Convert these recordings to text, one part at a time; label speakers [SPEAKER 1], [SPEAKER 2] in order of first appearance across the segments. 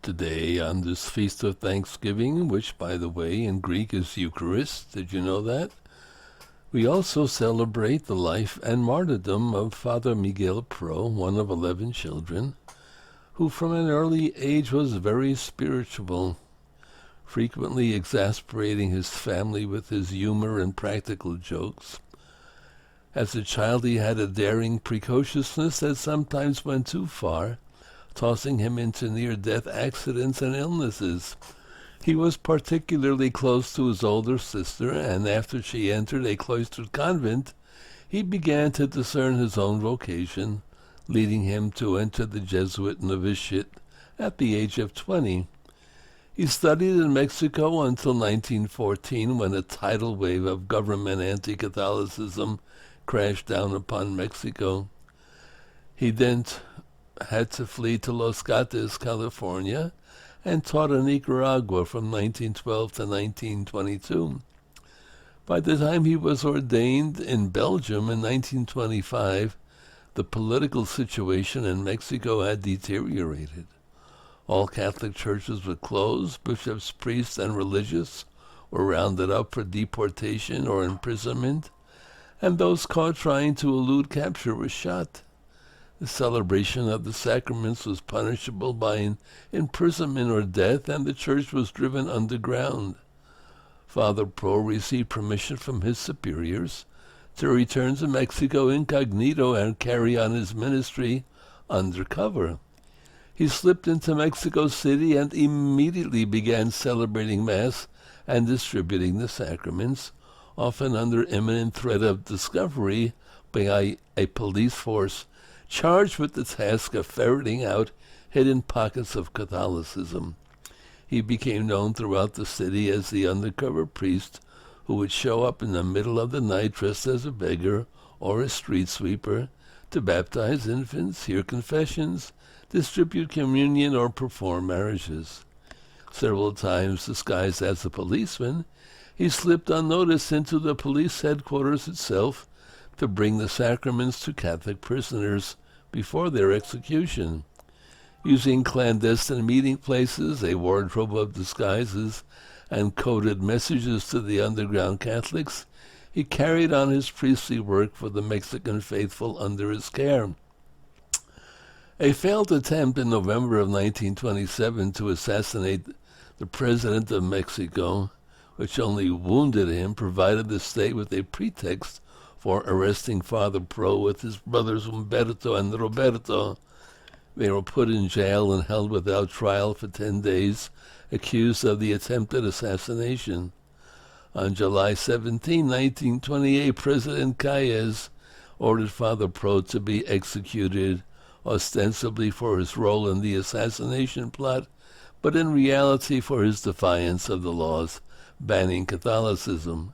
[SPEAKER 1] Today, on this feast of Thanksgiving, which, by the way, in Greek is Eucharist, did you know that? We also celebrate the life and martyrdom of Father Miguel Pro, one of 11 children, who from an early age was very spiritual, frequently exasperating his family with his humor and practical jokes. As a child, he had a daring precociousness that sometimes went too far, tossing him into near-death accidents and illnesses. He was particularly close to his older sister, and after she entered a cloistered convent, he began to discern his own vocation, leading him to enter the Jesuit novitiate at the age of 20. He studied in Mexico until 1914, when a tidal wave of government anti-Catholicism crashed down upon Mexico. He then had to flee to Los Gatos, California, and taught in Nicaragua from 1912 to 1922. By the time he was ordained in Belgium in 1925, the political situation in Mexico had deteriorated. All Catholic churches were closed, bishops, priests, and religious were rounded up for deportation or imprisonment, and those caught trying to elude capture were shot. The celebration of the sacraments was punishable by imprisonment or death, and the church was driven underground. Father Pro received permission from his superiors to return to Mexico incognito and carry on his ministry undercover. He slipped into Mexico City and immediately began celebrating Mass and distributing the sacraments, often under imminent threat of discovery by a police force charged with the task of ferreting out hidden pockets of Catholicism. He became known throughout the city as the undercover priest who would show up in the middle of the night dressed as a beggar or a street sweeper to baptize infants, hear confessions, distribute communion, or perform marriages. Several times disguised as a policeman, he slipped unnoticed into the police headquarters itself to bring the sacraments to Catholic prisoners before their execution. Using clandestine meeting places, a wardrobe of disguises, and coded messages to the underground Catholics, he carried on his priestly work for the Mexican faithful under his care. A failed attempt in November of 1927 to assassinate the President of Mexico, which only wounded him, provided the state with a pretext for arresting Father Pro with his brothers Humberto and Roberto. They were put in jail and held without trial for 10 days, accused of the attempted assassination. On July 17, 1928, President Calles ordered Father Pro to be executed, ostensibly for his role in the assassination plot, but in reality for his defiance of the laws banning Catholicism.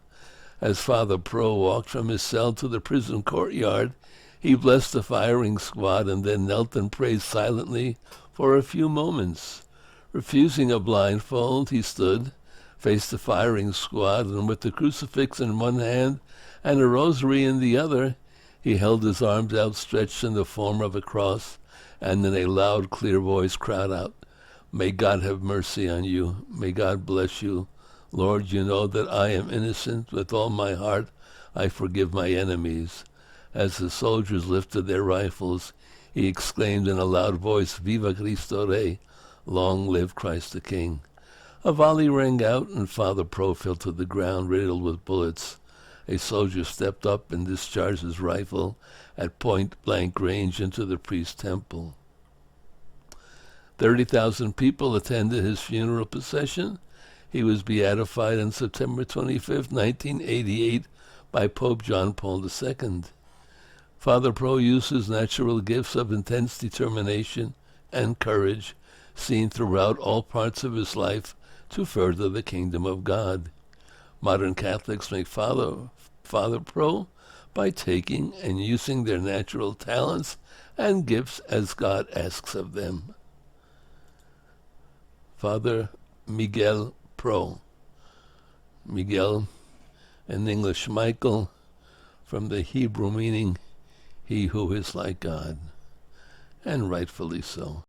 [SPEAKER 1] As Father Pro walked from his cell to the prison courtyard, he blessed the firing squad and then knelt and prayed silently for a few moments. Refusing a blindfold, he stood, faced the firing squad, and with the crucifix in one hand and a rosary in the other, he held his arms outstretched in the form of a cross, and in a loud, clear voice cried out, "May God have mercy on you. May God bless you. Lord, you know that I am innocent. With all my heart, I forgive my enemies." As the soldiers lifted their rifles, he exclaimed in a loud voice, "Viva Cristo Rey! Long live Christ the King!" A volley rang out, and Father Pro fell to the ground, riddled with bullets. A soldier stepped up and discharged his rifle at point-blank range into the priest's temple. 30,000 people attended his funeral procession. He was beatified on September 25, 1988, by Pope John Paul II. Father Pro used his natural gifts of intense determination and courage, seen throughout all parts of his life, to further the kingdom of God. Modern Catholics make Father Pro by taking and using their natural talents and gifts as God asks of them. Father Miguel Pro. Miguel, in English Michael, from the Hebrew meaning he who is like God, and rightfully so.